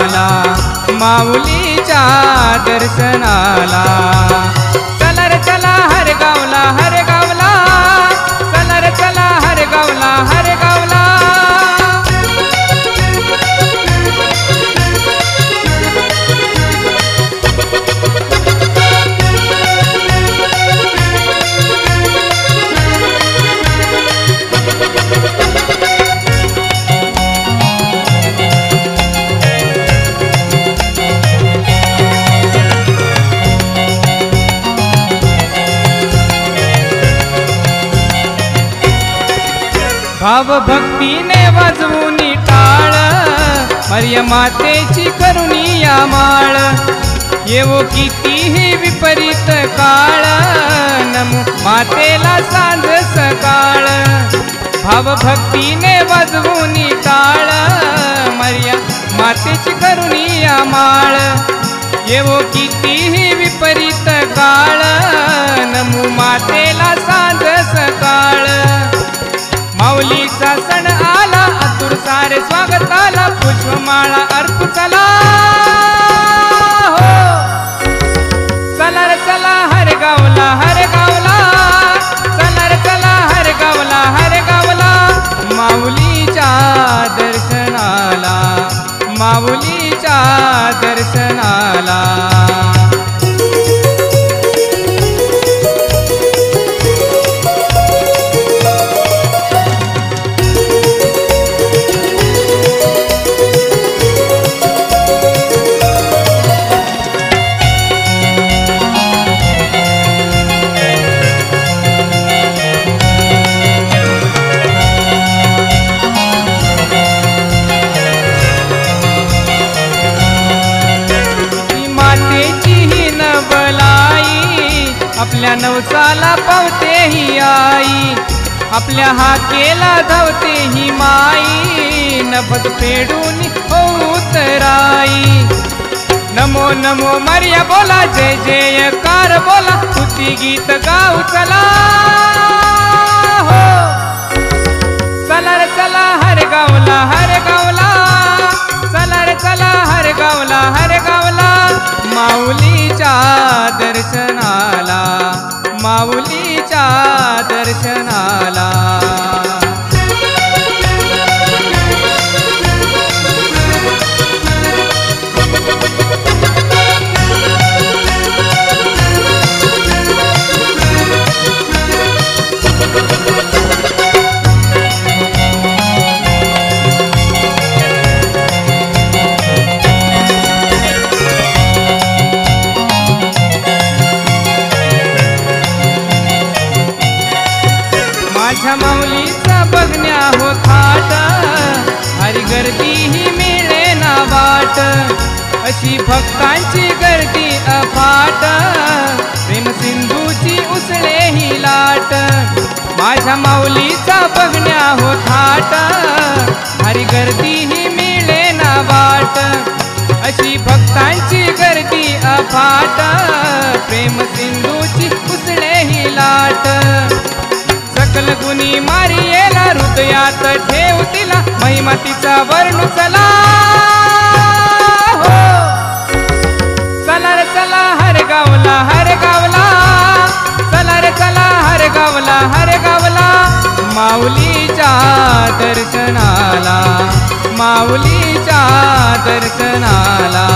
दर्शनाला, माऊलीच्या दर्शनाला. चला रे चला हर गावला, हर गावला, चला रे चला हर गावला, हर गावला. भाव भक्तीने वाजवून टाळ, मर्या मातेची करुणिया माळ. येवो कितीही विपरीत काळ, नमो मातेला सांज सकाळ. भाव भक्तीने वाजवून टाळ, मर्या मातेची करुणिया माळ. येवो कितीही विपरीत काळ, नमो मातेला सांज सकाळ. माऊलीचा सण आला, आतुर सारे स्वागताला, पुष्पमाळा अर्पू चला हो. चला रे चला हर गावला, हर गावला, चला रे चला हर गावला, हर गावला. माऊलीच्या दर्शनाला, माऊलीच्या दर्शनाला. आपल्या नवसाला पावते ही आई, आपल्या हाकेला धावते ही माई. नभद फेडून उतराई. नमो नमो मर्या बोला, जय जयकार बोला, स्तुती गीत गाऊ चला हो. चला रे चला हर गावला, हर गावला, चला रे चला हर गावला, हर गावला. माऊलीच्या दर्शनाला, माऊलीच्या दर्शनाला. माझ्या माऊलीचा बघण्या हो थाट, हरी गर्दी ही मिळे ना वाट. अशी भक्तांची गर्दी अफाट, प्रेम सिंधूची उसळे ही लाट. माझ्या माऊलीचा बघण्या हो थाट, हरी गर्दी ही मिळे ना वाट. अशी भक्तांची गर्दी अफाट, प्रेम सिंधूची उसळे ही लाट. सकल गुणी मारियेला, हृदयात ठेव तिला, महिमा तिचा वर्णू चला हो. चला रे चला हर गावला, हर गावला, चला रे चला हर गावला, हर गावला. माऊलीच्या दर्शनाला, माऊलीच्या दर्शनाला.